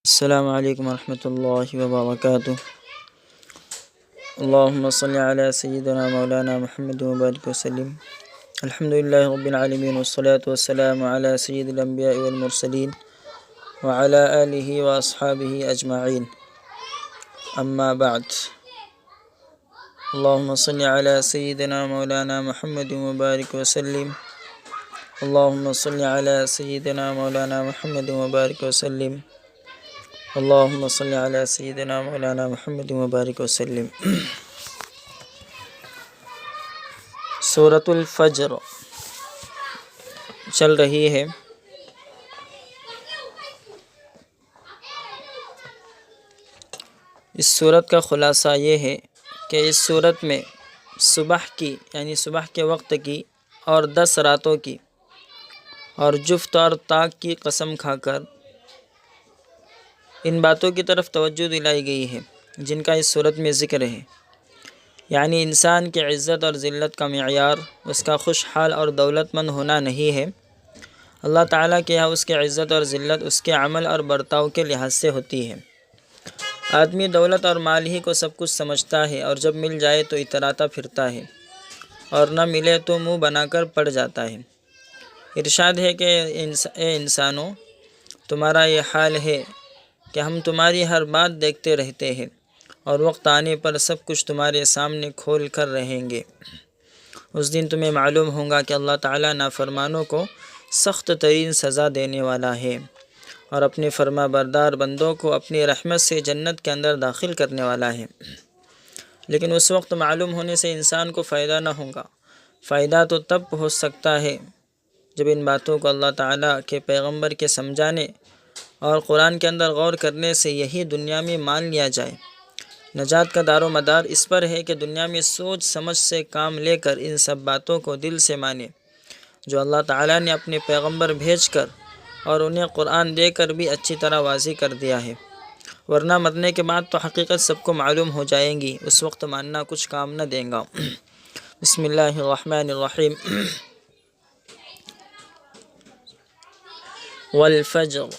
السلام علیکم ورحمۃ اللہ وبرکاتہ۔ اللہم صلی علی سیدنا مولانا محمد وبارک وسلم۔ الحمدللہ رب العالمین والصلاة والسلام علی سید الانبیاء والمرسلین وعلی آلہ واصحابہ اجمعین، اما بعد۔ اللہم صلی علی سیدنا مولانا محمد وبارک وسلم۔ اللہم صلی علی سیدنا مولانا محمد وبارک وسلم۔ اللہم صلی علی سیدنا مولانا محمد وبارک وسلم۔ سورۃ الفجر چل رہی ہے۔ اس سورت کا خلاصہ یہ ہے کہ اس سورت میں صبح کی یعنی صبح کے وقت کی اور 10 راتوں کی اور جفت اور طاق کی قسم کھا کر ان باتوں کی طرف توجہ دلائی گئی ہے جن کا اس صورت میں ذکر ہے، یعنی انسان کی عزت اور ذلت کا معیار اس کا خوشحال اور دولت مند ہونا نہیں ہے، اللہ تعالیٰ کے یہاں اس کی عزت اور ذلت اس کے عمل اور برتاؤ کے لحاظ سے ہوتی ہے۔ آدمی دولت اور مال ہی کو سب کچھ سمجھتا ہے اور جب مل جائے تو اتراتا پھرتا ہے اور نہ ملے تو منہ بنا کر پڑ جاتا ہے۔ ارشاد ہے کہ اے انسانوں، تمہارا یہ حال ہے کہ ہم تمہاری ہر بات دیکھتے رہتے ہیں اور وقت آنے پر سب کچھ تمہارے سامنے کھول کر رہیں گے۔ اس دن تمہیں معلوم ہوگا کہ اللہ تعالیٰ نافرمانوں کو سخت ترین سزا دینے والا ہے اور اپنے فرما بردار بندوں کو اپنی رحمت سے جنت کے اندر داخل کرنے والا ہے۔ لیکن اس وقت معلوم ہونے سے انسان کو فائدہ نہ ہوگا۔ فائدہ تو تب ہو سکتا ہے جب ان باتوں کو اللہ تعالیٰ کے پیغمبر کے سمجھانے اور قرآن کے اندر غور کرنے سے یہی دنیا میں مان لیا جائے۔ نجات کا دار و مدار اس پر ہے کہ دنیا میں سوچ سمجھ سے کام لے کر ان سب باتوں کو دل سے مانے جو اللہ تعالیٰ نے اپنے پیغمبر بھیج کر اور انہیں قرآن دے کر بھی اچھی طرح واضح کر دیا ہے، ورنہ مرنے کے بعد تو حقیقت سب کو معلوم ہو جائیں گی، اس وقت ماننا کچھ کام نہ دے گا۔ بسم اللہ الرحمن الرحیم۔ والفجر،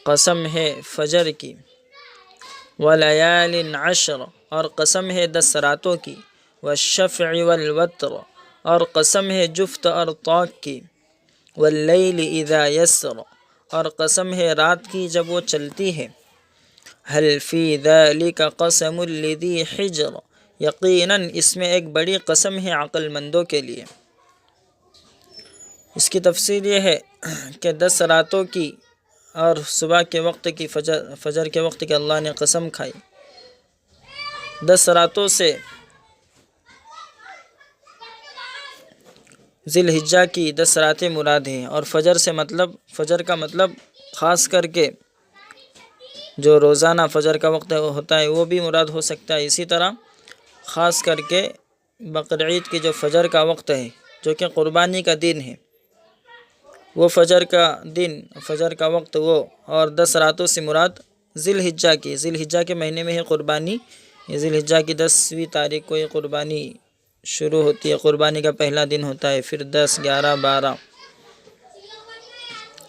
قسم ہے فجر کی، ولیال عشر، اور قسم ہے 10 راتوں کی، والشفع والوتر، اور قسم ہے جفت اور طاق کی، واللیل اذا یسر، اور قسم ہے رات کی جب وہ چلتی ہے، هل فی ذلک قسم لذی حجر، یقیناً اس میں ایک بڑی قسم ہے عقل مندوں کے لیے۔ اس کی تفسیر یہ ہے کہ 10 راتوں کی اور صبح کے وقت کی فجر کے وقت کی اللہ نے قسم کھائی۔ 10 راتوں سے ذی الحجہ کی 10 راتیں مراد ہیں، اور فجر کا مطلب خاص کر کے جو روزانہ فجر کا وقت ہوتا ہے وہ بھی مراد ہو سکتا ہے۔ اسی طرح خاص کر کے بقرعید کی جو فجر کا وقت ہے جو کہ قربانی کا دن ہے، وہ فجر کا وقت وہ، اور 10 راتوں سے مراد ذی الحجہ کے مہینے میں ہے قربانی۔ ذی الحجہ کی 10ویں تاریخ کو یہ قربانی شروع ہوتی ہے، قربانی کا پہلا دن ہوتا ہے، پھر 10، 11، 12،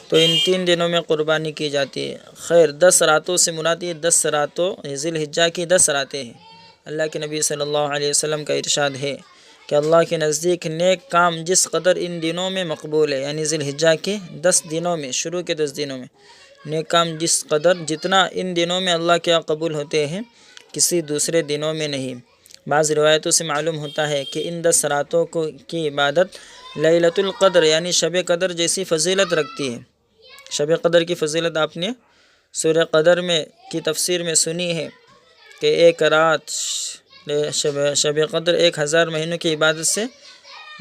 تو ان 3 دنوں میں قربانی کی جاتی ہے۔ خیر، 10 راتوں سے مراد یہ 10 راتوں ذی الحجہ کی 10 راتیں ہیں۔ اللہ کے نبی صلی اللہ علیہ وسلم کا ارشاد ہے کہ اللہ کے نزدیک نیک کام جس قدر ان دنوں میں مقبول ہے، یعنی ذی الحجہ کے 10 دنوں میں، شروع کے 10 دنوں میں نیک کام جتنا ان دنوں میں اللہ کے یہاں قبول ہوتے ہیں کسی دوسرے دنوں میں نہیں۔ بعض روایتوں سے معلوم ہوتا ہے کہ ان 10 راتوں کی عبادت لیلۃ القدر یعنی شب قدر جیسی فضیلت رکھتی ہے۔ شب قدر کی فضیلت آپ نے سورہ قدر کی تفسیر میں سنی ہے کہ ایک رات شب قدر 1000 مہینوں کی عبادت سے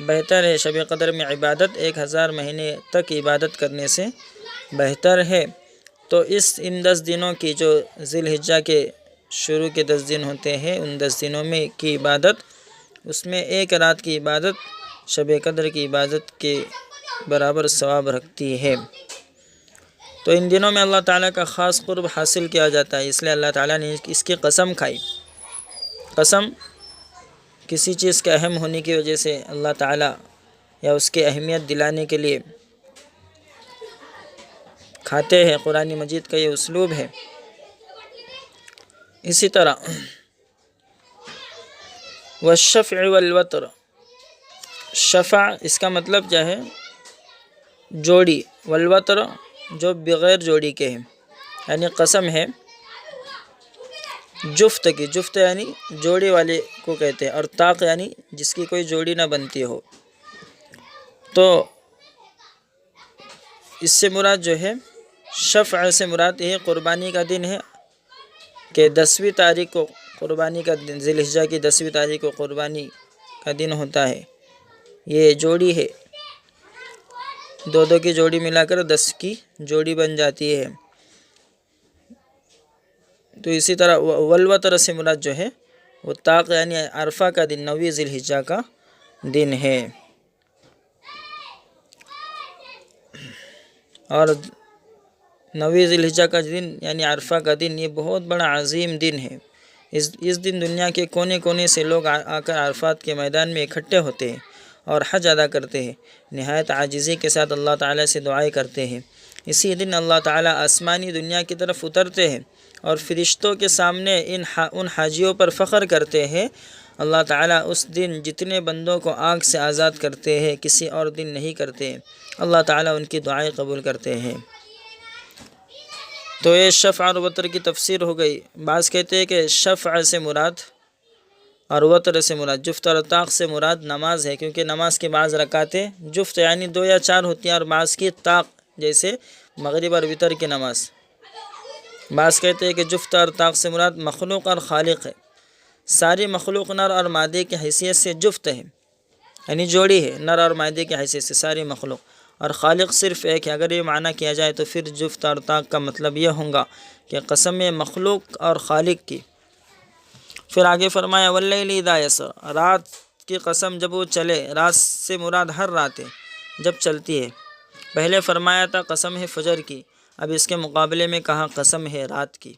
بہتر ہے۔ شب قدر میں عبادت 1000 مہینے تک عبادت کرنے سے بہتر ہے۔ تو ان 10 دنوں کی جو ذی الحجہ کے شروع کے 10 دن ہوتے ہیں، ان 10 دنوں میں کی عبادت، اس میں ایک رات کی عبادت شب قدر کی عبادت کے برابر ثواب رکھتی ہے۔ تو ان دنوں میں اللہ تعالیٰ کا خاص قرب حاصل کیا جاتا ہے، اس لیے اللہ تعالیٰ نے اس کی قسم کھائی۔ قسم کسی چیز کے اہم ہونے کی وجہ سے اللہ تعالیٰ یا اس کی اہمیت دلانے کے لیے کھاتے ہیں، قرآن مجید کا یہ اسلوب ہے۔ اسی طرح والشفع والوتر، شفع اس کا مطلب کیا ہے؟ جوڑی، والوتر جو بغیر جوڑی کے ہیں، یعنی قسم ہے جفت کی، جفت یعنی جوڑی والے کو کہتے ہیں، اور طاق یعنی جس کی کوئی جوڑی نہ بنتی ہو۔ تو اس سے مراد جو ہے، شفع سے مراد یہ قربانی کا دن ہے کہ 10ویں تاریخ کو قربانی کا دن، ذی الحجہ کی 10ویں تاریخ کو قربانی کا دن ہوتا ہے۔ یہ جوڑی ہے، دو کی جوڑی ملا کر 10 کی جوڑی بن جاتی ہے۔ تو اسی طرح والوتر سے مراد جو ہے وہ طاق یعنی عرفہ کا دن، 9ویں ذی الحجہ کا دن ہے۔ اور 9ویں ذی الحجہ کا دن یعنی عرفہ کا دن، یہ بہت بڑا عظیم دن ہے۔ اس دن دنیا کے کونے کونے سے لوگ آ کر عرفات کے میدان میں اکٹھے ہوتے ہیں اور حج ادا کرتے ہیں، نہایت عاجزی کے ساتھ اللہ تعالیٰ سے دعائیں کرتے ہیں۔ اسی دن اللہ تعالیٰ آسمانی دنیا کی طرف اترتے ہیں اور فرشتوں کے سامنے ان حاجیوں پر فخر کرتے ہیں۔ اللہ تعالیٰ اس دن جتنے بندوں کو آگ سے آزاد کرتے ہیں، کسی اور دن نہیں کرتے۔ اللہ تعالیٰ ان کی دعائیں قبول کرتے ہیں۔ تو یہ شفع اور وتر کی تفسیر ہو گئی۔ بعض کہتے ہیں کہ شفع سے مراد اور وتر سے مراد، جفت اور طاق سے مراد نماز ہے، کیونکہ نماز کی بعض رکعتیں جفت یعنی 2 یا 4 ہوتی ہیں، اور بعض کی طاق جیسے مغرب اور وتر کی نماز۔ بعض کہتے ہیں کہ جفت اور طاق سے مراد مخلوق اور خالق ہے، ساری مخلوق نر اور مادے کی حیثیت سے جفت ہے، یعنی جوڑی ہے، نر اور مادے کی حیثیت سے ساری مخلوق، اور خالق صرف ایک ہے۔ اگر یہ معنی کیا جائے تو پھر جفت اور طاق کا مطلب یہ ہوگا کہ قسم مخلوق اور خالق کی۔ پھر آگے فرمایا واللیل اذا یسر، رات کی قسم جب وہ چلے، رات سے مراد ہر رات ہے جب چلتی ہے۔ پہلے فرمایا تھا قسم ہے فجر کی، اب اس کے مقابلے میں کہا قسم ہے رات کی۔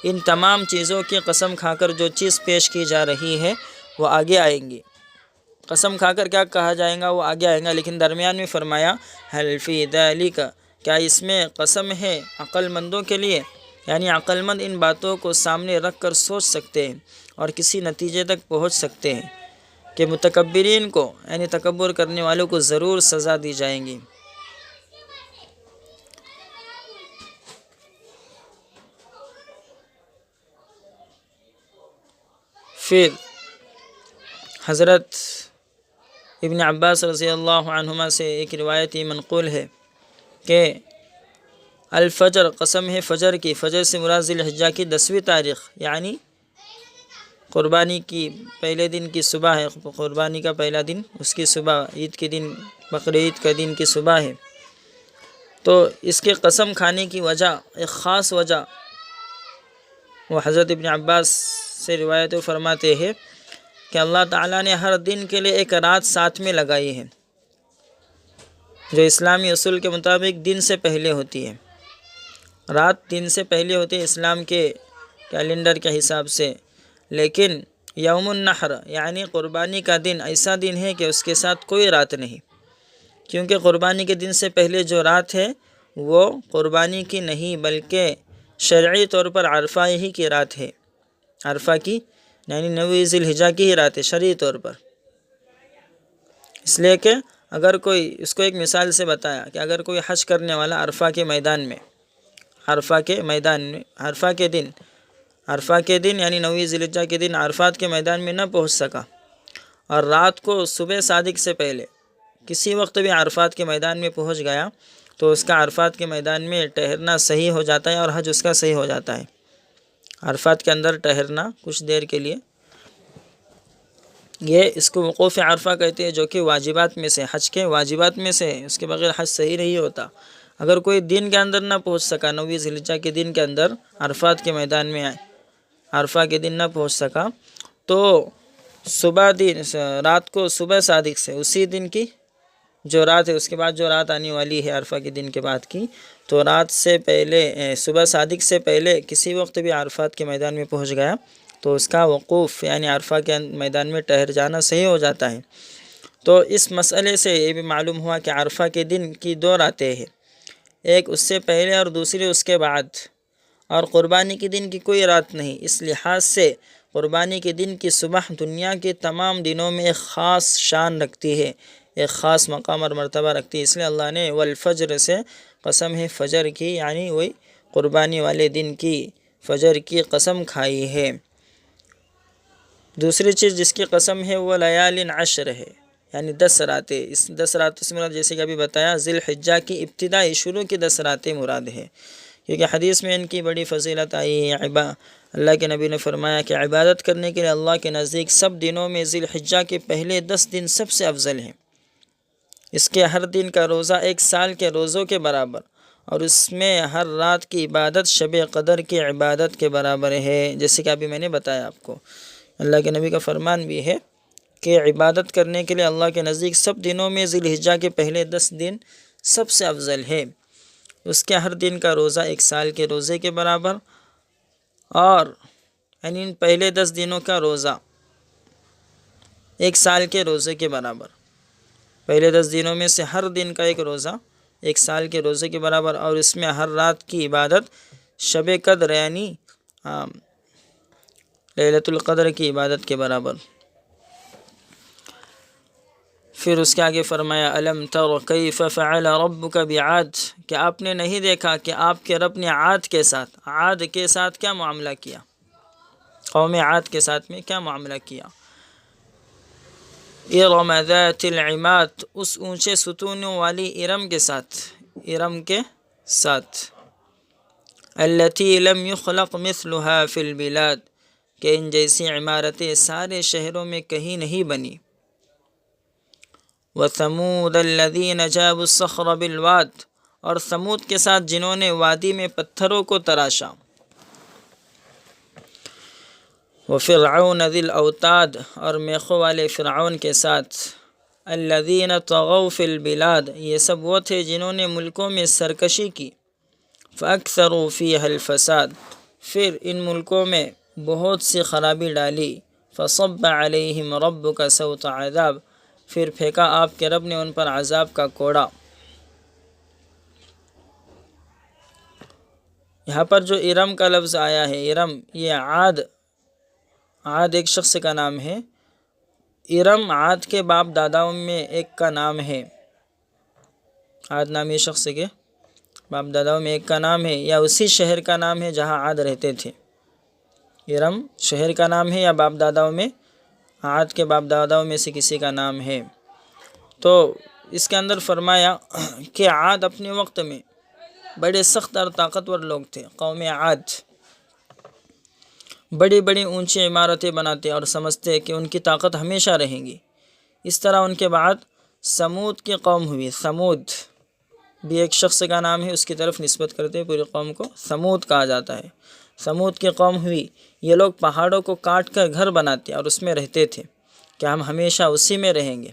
ان تمام چیزوں کی قسم کھا کر جو چیز پیش کی جا رہی ہے وہ آگے آئیں گی۔ قسم کھا کر کیا کہا جائے گا وہ آگے آئیں گا، لیکن درمیان میں فرمایا حل فی ذالک، کیا اس میں قسم ہے عقل مندوں کے لیے، یعنی عقل مند ان باتوں کو سامنے رکھ کر سوچ سکتے ہیں اور کسی نتیجے تک پہنچ سکتے ہیں کہ متکبرین کو، یعنی تکبر کرنے والوں کو ضرور سزا دی جائیں گی۔ پھر حضرت ابن عباس رضی اللہ عنہما سے ایک روایت یہ منقول ہے کہ الفجر، قسم ہے فجر کی، فجر سے مراد ذی الحجہ کی 10ویں تاریخ یعنی قربانی کی پہلے دن کی صبح ہے، قربانی کا پہلا دن اس کی صبح، عید کے دن، بقرعید کا دن کی صبح ہے۔ تو اس کے قسم کھانے کی وجہ، ایک خاص وجہ، وہ حضرت ابن عباس سے روایت فرماتے ہیں کہ اللہ تعالیٰ نے ہر دن کے لیے ایک رات ساتھ میں لگائی ہے، جو اسلامی اصول کے مطابق دن سے پہلے ہوتی ہے۔ رات دن سے پہلے ہوتی ہے اسلام کے کیلنڈر کے حساب سے، لیکن یوم النحر یعنی قربانی کا دن ایسا دن ہے کہ اس کے ساتھ کوئی رات نہیں، کیونکہ قربانی کے دن سے پہلے جو رات ہے وہ قربانی کی نہیں بلکہ شرعی طور پر عرفہ ہی کی رات ہے، عرفہ کی یعنی 9ویں ذی الحجہ کی ہی رات ہے شرعی طور پر۔ اس لیے کہ اگر کوئی، اس کو ایک مثال سے بتایا کہ اگر کوئی حج کرنے والا عرفہ کے میدان میں، عرفہ کے دن یعنی 9ویں ذی الحجہ کے دن عرفات کے میدان میں نہ پہنچ سکا، اور رات کو صبح صادق سے پہلے کسی وقت بھی عرفات کے میدان میں پہنچ گیا تو اس کا عرفات کے میدان میں ٹھہرنا صحیح ہو جاتا ہے اور حج اس کا صحیح ہو جاتا ہے۔ عرفات کے اندر ٹھہرنا کچھ دیر کے لیے، یہ اس کو وقوف عرفہ کہتے ہیں، جو کہ واجبات میں سے، حج کے واجبات میں سے ہے، اس کے بغیر حج صحیح نہیں ہوتا۔ اگر کوئی دن کے اندر نہ پہنچ سکا، 9ویں ذی الحجہ کے دن کے اندر عرفات کے میدان میں عرفہ کے دن نہ پہنچ سکا تو رات کو صبح صادق سے، اسی دن کی جو رات ہے، اس کے بعد جو رات آنے والی ہے عرفہ کے دن کے بعد کی، تو رات سے پہلے، صبح صادق سے پہلے کسی وقت بھی عرفات کے میدان میں پہنچ گیا تو اس کا وقوف یعنی عرفہ کے میدان میں ٹھہر جانا صحیح ہو جاتا ہے۔ تو اس مسئلے سے یہ بھی معلوم ہوا کہ عرفہ کے دن کی 2 راتیں ہیں، ایک اس سے پہلے اور دوسری اس کے بعد، اور قربانی کے دن کی کوئی رات نہیں۔ اس لحاظ سے قربانی کے دن کی صبح دنیا کے تمام دنوں میں ایک خاص شان رکھتی ہے، ایک خاص مقام اور مرتبہ رکھتی ہے۔ اس لیے اللہ نے والفجر سے قسم ہے فجر کی، یعنی وہی قربانی والے دن کی فجر کی قسم کھائی ہے۔ دوسری چیز جس کی قسم ہے وہ لیال عشر ہے، یعنی 10 راتیں۔ اس 10 راتوں سے مراد جیسے کہ ابھی بتایا ذی الحجہ کی ابتدائی شروع کی 10 راتیں مراد ہے، کیونکہ حدیث میں ان کی بڑی فضیلت آئی ہے۔ اللہ کے نبی نے فرمایا کہ عبادت کرنے کے لیے اللہ کے نزدیک سب دنوں میں ذی الحجہ کے پہلے 10 دن سب سے افضل ہیں۔ اس کے ہر دن کا روزہ 1 سال کے روزوں کے برابر، اور اس میں ہر رات کی عبادت شب قدر کی عبادت کے برابر ہے، جیسے کہ ابھی میں نے بتایا آپ کو۔ اللہ کے نبی کا فرمان بھی ہے کہ عبادت کرنے کے لیے اللہ کے نزدیک سب دنوں میں ذی الحجہ کے پہلے 10 دن سب سے افضل ہے۔ اس کے ہر دن کا روزہ 1 سال کے روزے کے برابر، اور یعنی ان پہلے 10 دنوں کا روزہ 1 سال کے روزے کے برابر۔ پہلے 10 دنوں میں سے ہر دن کا ایک روزہ 1 سال کے روزے کے برابر، اور اس میں ہر رات کی عبادت شب قدر یعنی لیلۃ القدر کی عبادت کے برابر۔ پھر اس کے آگے فرمایا الم تر کیف فعل ربک بعاد، کہ آپ نے نہیں دیکھا کہ آپ کے رب نے عاد کے ساتھ، عاد کے ساتھ کیا معاملہ کیا، قوم عاد کے ساتھ میں کیا معاملہ کیا۔ ارم ذات العماد، اس اونچے ستونوں والی ارم کے ساتھ، ارم کے ساتھ، التی لم یخلق مثلها فی البلاد، کہ ان جیسی عمارتیں سارے شہروں میں کہیں نہیں بنی۔ وثمود الذین جابوا الصخر بالواد، اور ثمود کے ساتھ جنہوں نے وادی میں پتھروں کو تراشا۔ وفرعون ذی الاوتاد، اور میخوں والے فرعون کے ساتھ۔ الذین طغوا فی البلاد، یہ سب وہ تھے جنہوں نے ملکوں میں سرکشی کی۔ فاکثروا فیہا الفساد، پھر ان ملکوں میں بہت سی خرابی ڈالی۔ فصب علیہم ربک سوط عذاب، پھر پھینکا آپ کے رب نے ان پر عذاب کا کوڑا۔ یہاں پر جو ارم کا لفظ آیا ہے، ارم، یہ عاد ایک شخص کا نام ہے۔ ارم عاد کے باپ داداؤں میں ایک کا نام ہے، عاد نامی شخص کے باپ داداؤں میں ایک کا نام ہے، یا اسی شہر کا نام ہے جہاں عاد رہتے تھے۔ ارم شہر کا نام ہے یا باپ داداؤں میں، عاد کے باپ داداؤں میں سے کسی کا نام ہے۔ تو اس کے اندر فرمایا کہ عاد اپنے وقت میں بڑے سخت اور طاقتور لوگ تھے۔ قوم عاد بڑی بڑی اونچی عمارتیں بناتے اور سمجھتے کہ ان کی طاقت ہمیشہ رہیں گی۔ اس طرح ان کے بعد سمود کی قوم ہوئی۔ سمود بھی ایک شخص کا نام ہے، اس کی طرف نسبت کرتے پوری قوم کو سمود کہا جاتا ہے۔ سمود کی قوم ہوئی۔ یہ لوگ پہاڑوں کو کاٹ کر گھر بناتے اور اس میں رہتے تھے کہ ہم ہمیشہ اسی میں رہیں گے۔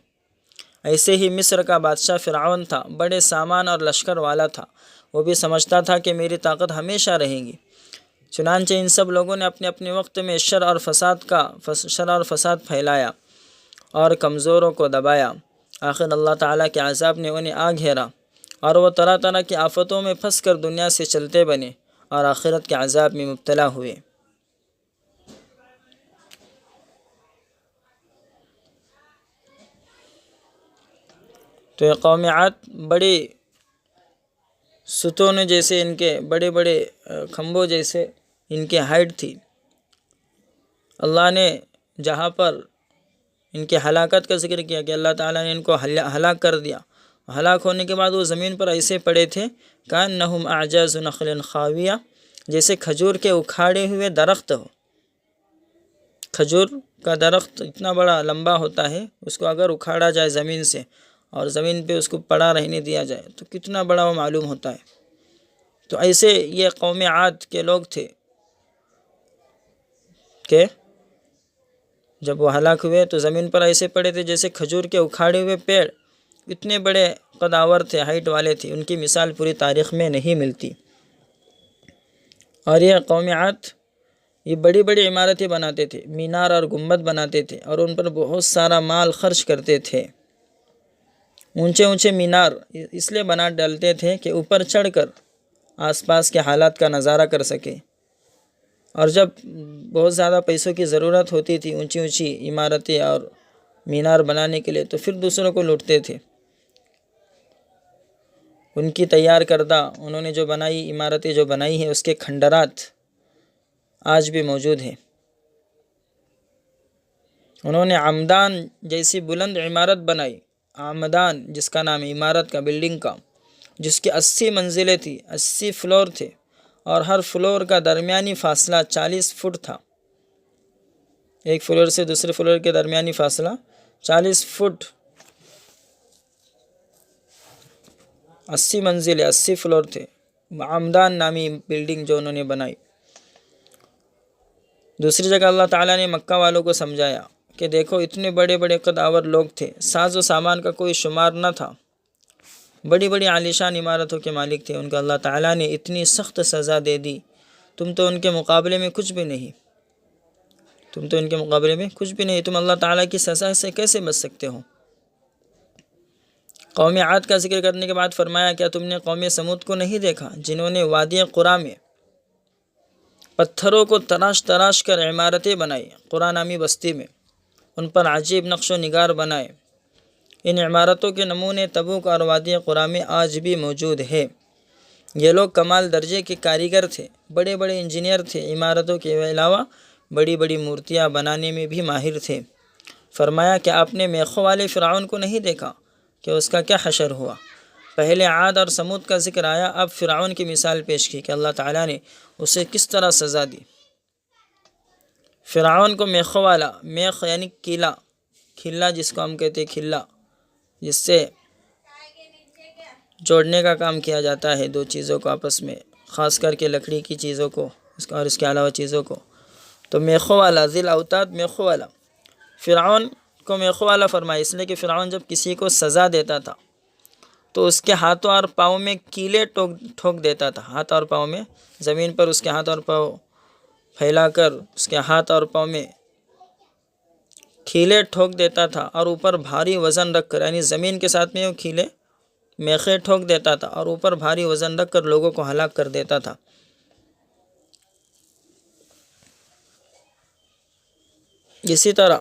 ایسے ہی مصر کا بادشاہ فرعون تھا، بڑے سامان اور لشکر والا تھا، وہ بھی سمجھتا تھا کہ میری طاقت ہمیشہ رہے گی۔ چنانچہ ان سب لوگوں نے اپنے اپنے وقت میں شر اور فساد پھیلایا اور کمزوروں کو دبایا۔ آخر اللہ تعالیٰ کے عذاب نے انہیں آ گھیرا، اور وہ طرح طرح کی آفتوں میں پھنس کر دنیا سے چلتے بنے اور آخرت کے عذاب میں مبتلا ہوئے۔ تو یہ قوم عاد بڑے ستون جیسے، ان کے بڑے بڑے کھمبوں جیسے ان کی ہائٹ تھی۔ اللہ نے جہاں پر ان کی ہلاکت کا ذکر کیا کہ اللہ تعالیٰ نے ان کو ہلاک کر دیا، ہلاک ہونے کے بعد وہ زمین پر ایسے پڑے تھے کأنہم اعجاز نخل خاویہ، جیسے کھجور کے اکھاڑے ہوئے درخت ہو۔ کھجور کا درخت اتنا بڑا لمبا ہوتا ہے، اس کو اگر اکھاڑا جائے زمین سے اور زمین پہ اس کو پڑا رہنے دیا جائے تو کتنا بڑا وہ معلوم ہوتا ہے۔ تو ایسے یہ قوم عاد کے لوگ تھے کہ جب وہ ہلاک ہوئے تو زمین پر ایسے پڑے تھے جیسے کھجور کے اکھاڑے ہوئے پیڑ، اتنے بڑے قداور تھے، ہائٹ والے تھے، ان کی مثال پوری تاریخ میں نہیں ملتی۔ اور یہ قوم عاد یہ بڑی بڑی عمارتیں بناتے تھے، مینار اور گنبد بناتے تھے، اور ان پر بہت سارا مال خرچ کرتے تھے۔ اونچے اونچے مینار اس لیے بنا ڈالتے تھے کہ اوپر چڑھ کر آس پاس کے حالات کا نظارہ کر سکے، اور جب بہت زیادہ پیسوں کی ضرورت ہوتی تھی اونچی اونچی عمارتیں اور مینار بنانے کے لیے، تو پھر دوسروں کو لوٹتے تھے۔ ان کی تیار کردہ انہوں نے جو بنائی عمارتیں جو بنائی ہیں اس کے کھنڈرات آج بھی موجود ہیں۔ انہوں نے عمدان جیسی بلند عمارت بنائی، عمدان جس کا نام عمارت کا، بلڈنگ کا، جس کی 80 منزلیں تھی، 80 فلور تھے، اور ہر فلور کا درمیانی فاصلہ 40 فٹ تھا۔ ایک فلور سے دوسرے فلور کے درمیانی فاصلہ 40 فٹ، 80 منزلیں، 80 فلور تھے۔ عمدان نامی بلڈنگ جو انہوں نے بنائی۔ دوسری جگہ اللہ تعالیٰ نے مکہ والوں کو سمجھایا کہ دیکھو اتنے بڑے بڑے قدآور لوگ تھے، ساز و سامان کا کوئی شمار نہ تھا، بڑی بڑی عالیشان عمارتوں کے مالک تھے، ان کو اللہ تعالیٰ نے اتنی سخت سزا دے دی، تم تو ان کے مقابلے میں کچھ بھی نہیں، تم تو ان کے مقابلے میں کچھ بھی نہیں، تم اللہ تعالیٰ کی سزا سے کیسے بچ سکتے ہو؟ قوم عاد کا ذکر کرنے کے بعد فرمایا کیا تم نے قوم سمود کو نہیں دیکھا جنہوں نے وادی قرا میں پتھروں کو تراش تراش کر عمارتیں بنائی، قرا نامی بستی میں، ان پر عجیب نقش و نگار بنائے۔ ان عمارتوں کے نمونے تبوک اور وادی قرا میں آج بھی موجود ہے۔ یہ لوگ کمال درجے کے کاریگر تھے، بڑے بڑے انجینئر تھے، عمارتوں کے علاوہ بڑی بڑی مورتیاں بنانے میں بھی ماہر تھے۔ فرمایا کہ آپ نے میخوں والے فرعون کو نہیں دیکھا کہ اس کا کیا حشر ہوا؟ پہلے عاد اور سمود کا ذکر آیا، اب فرعون کی مثال پیش کی کہ اللہ تعالیٰ نے اسے کس طرح سزا دی۔ فرعون کو میخوں والا، میخ یعنی کیلا، کھلا جس کو ہم کہتے ہیں کھلا، جس سے جوڑنے کا کام کیا جاتا ہے دو چیزوں کو آپس میں، خاص کر کے لکڑی کی چیزوں کو اور اس کے علاوہ چیزوں کو، تو میخوں والا، ذی الاوتاد، میخوں والا۔ فرعون کو میخوں والا فرمایا اس لیے کہ فرعون جب کسی کو سزا دیتا تھا تو اس کے ہاتھوں اور پاؤں میں کیلے ٹھوک دیتا تھا، ہاتھ اور پاؤں میں، زمین پر اس کے ہاتھ اور پاؤں پھیلا کر اس کے ہاتھ اور پاؤں میں کھیلے ٹھوک دیتا تھا، اور اوپر بھاری وزن رکھ کر، یعنی زمین کے ساتھ میں وہ کھیلے میخیں ٹھوک دیتا تھا اور اوپر بھاری وزن رکھ کر لوگوں کو ہلاک کر دیتا تھا۔ اسی طرح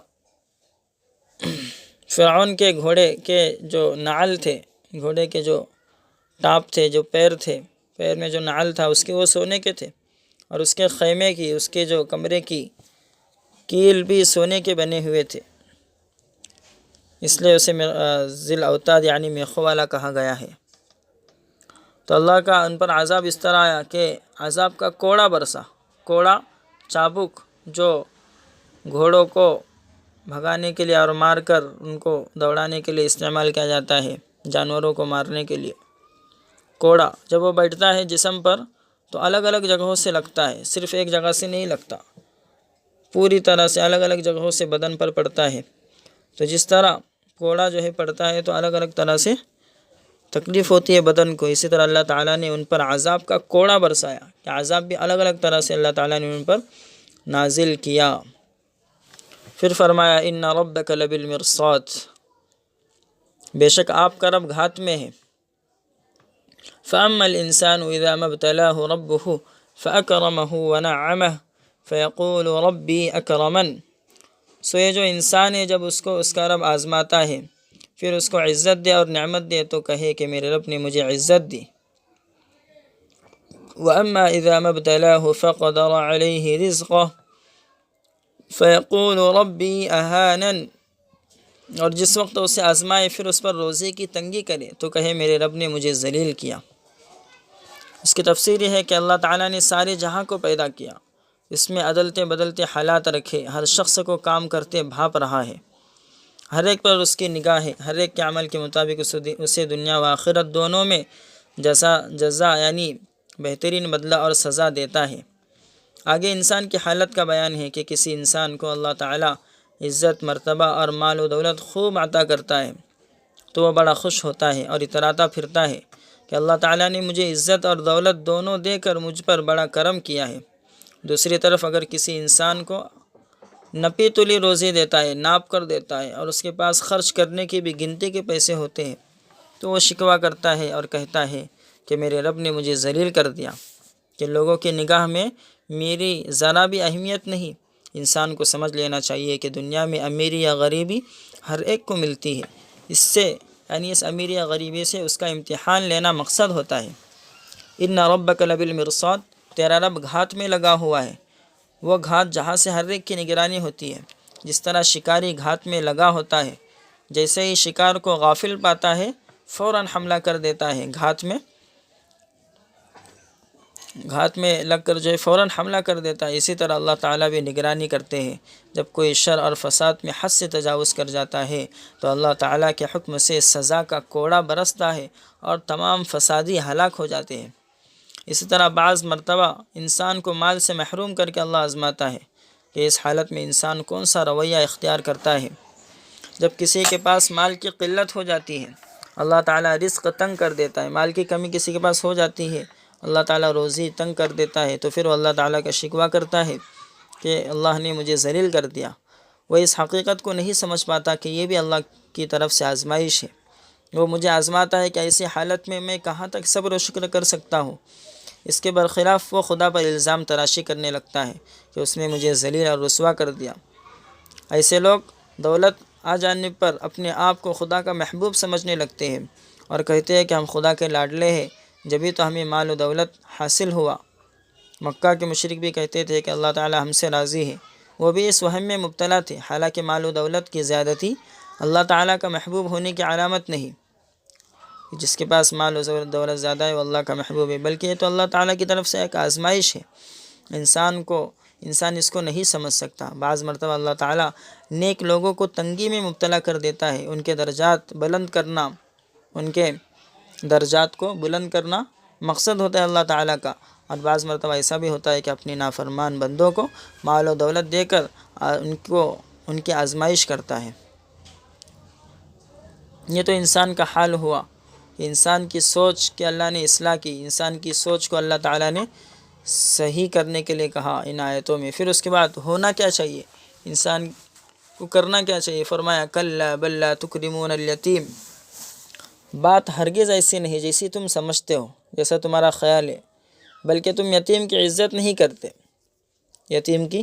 فرعون کے گھوڑے کے جو نعل تھے، گھوڑے کے جو ٹاپ تھے، جو پیر تھے، پیر میں جو نعل تھا اس کے وہ سونے کے تھے، اور اس کے خیمے کی، اس کے جو کمرے کی کیل بھی سونے کے بنے ہوئے تھے، اس لیے اسے ذی الاوتاد یعنی میخوں والا کہا گیا ہے۔ تو اللہ کا ان پر عذاب اس طرح آیا کہ عذاب کا کوڑا برسا۔ کوڑا چابک جو گھوڑوں کو بھگانے کے لیے اور مار کر ان کو دوڑانے کے لیے استعمال کیا جاتا ہے، جانوروں کو مارنے کے لیے۔ کوڑا جب وہ بیٹھتا ہے جسم پر تو الگ الگ جگہوں سے لگتا ہے، صرف ایک جگہ سے نہیں لگتا، پوری طرح سے الگ الگ جگہوں سے بدن پر پڑتا ہے۔ تو جس طرح کوڑا جو ہے پڑتا ہے تو الگ الگ طرح سے تکلیف ہوتی ہے بدن کو، اسی طرح اللہ تعالیٰ نے ان پر عذاب کا کوڑا برسایا کہ عذاب بھی الگ الگ طرح سے اللہ تعالیٰ نے ان پر نازل کیا۔ پھر فرمایا ان ربک لبالمرصاد، بے شک آپ کا رب گھات میں ہے۔ فاما الانسان اذا ما ابتلاه ربه فاکرمه ونعمه فیقول ربی اکرمن، سو یہ جو انسان ہے جب اس کو اس کا رب آزماتا ہے پھر اس کو عزت دے اور نعمت دے تو کہے کہ میرے رب نے مجھے عزت دی۔ واما اذا ما ابتلاه فقدر علیہ رزقه فیقول ربی اہانن، اور جس وقت اسے آزمائے پھر اس پر روزی کی تنگی کرے تو کہے میرے رب نے مجھے ذلیل کیا۔ اس کی تفسیر یہ ہے کہ اللہ تعالیٰ نے سارے جہاں کو پیدا کیا، اس میں عدلتے بدلتے حالات رکھے، ہر شخص کو کام کرتے بھاپ رہا ہے، ہر ایک پر اس کی نگاہ ہے، ہر ایک کے عمل کے مطابق اسے دنیا و آخرت دونوں میں جزا یعنی بہترین بدلہ اور سزا دیتا ہے۔ آگے انسان کی حالت کا بیان ہے کہ کسی انسان کو اللہ تعالیٰ عزت، مرتبہ اور مال و دولت خوب عطا کرتا ہے تو وہ بڑا خوش ہوتا ہے اور اتراتا پھرتا ہے کہ اللہ تعالیٰ نے مجھے عزت اور دولت دونوں دے کر مجھ پر بڑا کرم کیا ہے۔ دوسری طرف اگر کسی انسان کو نپی تلی روزی دیتا ہے، ناپ کر دیتا ہے، اور اس کے پاس خرچ کرنے کی بھی گنتی کے پیسے ہوتے ہیں، تو وہ شکوہ کرتا ہے اور کہتا ہے کہ میرے رب نے مجھے ذلیل کر دیا، کہ لوگوں کی نگاہ میں میری ذرا بھی اہمیت نہیں۔ انسان کو سمجھ لینا چاہیے کہ دنیا میں امیری یا غریبی ہر ایک کو ملتی ہے، اس سے یعنی اس امیری یا غریبی سے اس کا امتحان لینا مقصد ہوتا ہے۔ ان ربک لبالمرصاد، تیرا رب گھات میں لگا ہوا ہے، وہ گھات جہاں سے ہر ایک کی نگرانی ہوتی ہے۔ جس طرح شکاری گھات میں لگا ہوتا ہے، جیسے ہی شکار کو غافل پاتا ہے فوراً حملہ کر دیتا ہے، گھات میں لگ کر جو ہے فوراً حملہ کر دیتا ہے، اسی طرح اللہ تعالیٰ بھی نگرانی کرتے ہیں۔ جب کوئی شر اور فساد میں حد سے تجاوز کر جاتا ہے تو اللہ تعالیٰ کے حکم سے سزا کا کوڑا برستا ہے اور تمام فسادی ہلاک ہو جاتے ہیں۔ اسی طرح بعض مرتبہ انسان کو مال سے محروم کر کے اللہ آزماتا ہے کہ اس حالت میں انسان کون سا رویہ اختیار کرتا ہے۔ جب کسی کے پاس مال کی قلت ہو جاتی ہے، اللہ تعالیٰ رزق تنگ کر دیتا ہے، مال کی کمی کسی کے پاس ہو جاتی ہے، اللہ تعالیٰ روزی تنگ کر دیتا ہے، تو پھر وہ اللہ تعالیٰ کا شکوہ کرتا ہے کہ اللہ نے مجھے ذلیل کر دیا۔ وہ اس حقیقت کو نہیں سمجھ پاتا کہ یہ بھی اللہ کی طرف سے آزمائش ہے۔ وہ مجھے آزماتا ہے کہ ایسی حالت میں میں کہاں تک صبر و شکر کر سکتا ہوں۔ اس کے برخلاف وہ خدا پر الزام تراشی کرنے لگتا ہے کہ اس نے مجھے ذلیل اور رسوا کر دیا۔ ایسے لوگ دولت آ جانے پر اپنے آپ کو خدا کا محبوب سمجھنے لگتے ہیں اور کہتے ہیں کہ ہم خدا کے لاڈلے ہیں، جبھی تو ہمیں مال و دولت حاصل ہوا۔ مکہ کے مشرک بھی کہتے تھے کہ اللہ تعالی ہم سے راضی ہے، وہ بھی اس وہم میں مبتلا تھے، حالانکہ مال و دولت کی زیادتی اللہ تعالیٰ کا محبوب ہونے کی علامت نہیں۔ جس کے پاس مال و دولت زیادہ ہے وہ اللہ کا محبوب ہے، بلکہ یہ تو اللہ تعالیٰ کی طرف سے ایک آزمائش ہے۔ انسان اس کو نہیں سمجھ سکتا۔ بعض مرتبہ اللہ تعالیٰ نیک لوگوں کو تنگی میں مبتلا کر دیتا ہے، ان کے درجات کو بلند کرنا مقصد ہوتا ہے اللہ تعالیٰ کا، اور بعض مرتبہ ایسا بھی ہوتا ہے کہ اپنی نافرمان بندوں کو مال و دولت دے کر ان کی آزمائش کرتا ہے۔ یہ تو انسان کا حال ہوا کہ انسان کی سوچ کہ اللہ نے اصلاح کی، انسان کی سوچ کو اللہ تعالیٰ نے صحیح کرنے کے لیے کہا ان آیتوں میں۔ پھر اس کے بعد ہونا کیا چاہیے، انسان کو کرنا کیا چاہیے؟ فرمایا کلا بل لا تکرمون الیتیم، بات ہرگز ایسی نہیں جیسی تم سمجھتے ہو، جیسا تمہارا خیال ہے، بلکہ تم یتیم کی عزت نہیں کرتے، یتیم کی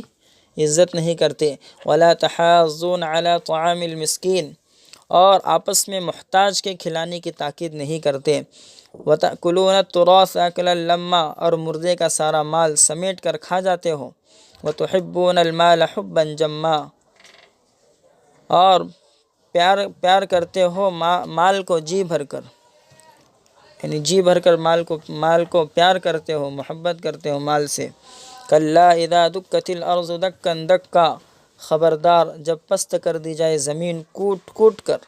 عزت نہیں کرتے۔ ولا تحاضون علی طعام المسکین، اور آپس میں محتاج کے کھلانے کی تاکید نہیں کرتے۔ وَتَأْكُلُونَ التُّرَاثَ أَكْلًا لَمًّا، اور مردے کا سارا مال سمیٹ کر کھا جاتے ہو۔ وَتُحِبُّونَ الْمَالَ حُبًّا جَمًّا، اور پیار کرتے ہو مال کو جی بھر کر، یعنی جی بھر کر مال کو پیار کرتے ہو، محبت کرتے ہو مال سے۔ کَلَّا إِذَا دُكَّتِ الْأَرْضُ دَكًّا دَكًّا، خبردار جب پست کر دی جائے زمین کوٹ کوٹ کر۔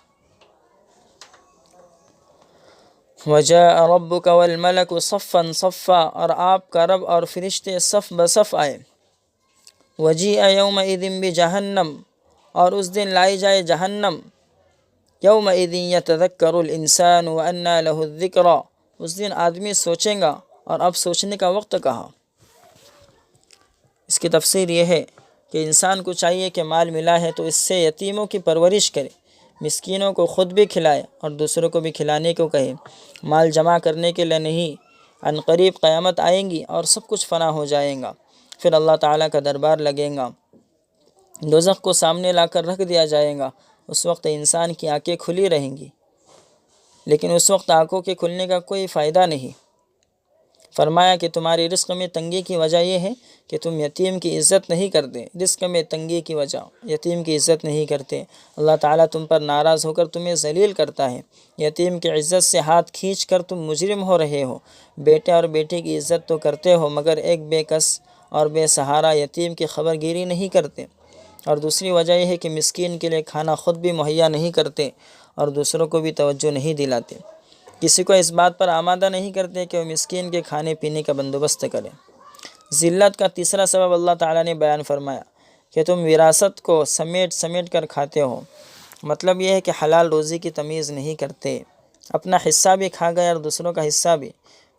وَجَاءَ رَبُّكَ وَالْمَلَكُ صَفًّا صَفًّا، اور آپ کا رب اور فرشتے صف بصف آئے۔ وَجِيءَ يَوْمَئِذٍ بِجَهَنَّمَ، اور اس دن لائی جائے جہنم۔ يَوْمَئِذٍ يَتَذَكَّرُ الْإِنسَانُ وَأَنَّى لَهُ الذِّكْرَى، اس دن آدمی سوچیں گا اور اب سوچنے کا وقت کہا۔ اس کی تفسیر یہ ہے کہ انسان کو چاہیے کہ مال ملا ہے تو اس سے یتیموں کی پرورش کرے، مسکینوں کو خود بھی کھلائے اور دوسروں کو بھی کھلانے کو کہے۔ مال جمع کرنے کے لیے نہیں، عن قریب قیامت آئیں گی اور سب کچھ فنا ہو جائے گا، پھر اللہ تعالیٰ کا دربار لگے گا، دوزخ کو سامنے لا کر رکھ دیا جائے گا۔ اس وقت انسان کی آنکھیں کھلی رہیں گی، لیکن اس وقت آنکھوں کے کھلنے کا کوئی فائدہ نہیں۔ فرمایا کہ تمہاری رزق میں تنگی کی وجہ یہ ہے کہ تم یتیم کی عزت نہیں کرتے، رزق میں تنگی کی وجہ یتیم کی عزت نہیں کرتے۔ اللہ تعالیٰ تم پر ناراض ہو کر تمہیں ذلیل کرتا ہے، یتیم کی عزت سے ہاتھ کھینچ کر تم مجرم ہو رہے ہو۔ بیٹے اور بیٹی کی عزت تو کرتے ہو مگر ایک بے کس اور بے سہارا یتیم کی خبر گیری نہیں کرتے۔ اور دوسری وجہ یہ ہے کہ مسکین کے لیے کھانا خود بھی مہیا نہیں کرتے اور دوسروں کو بھی توجہ نہیں دلاتے، کسی کو اس بات پر آمادہ نہیں کرتے کہ وہ مسکین کے کھانے پینے کا بندوبست کرے۔ ذلت کا تیسرا سبب اللہ تعالیٰ نے بیان فرمایا کہ تم وراثت کو سمیٹ کر کھاتے ہو، مطلب یہ ہے کہ حلال روزی کی تمیز نہیں کرتے، اپنا حصہ بھی کھا گئے اور دوسروں کا حصہ بھی،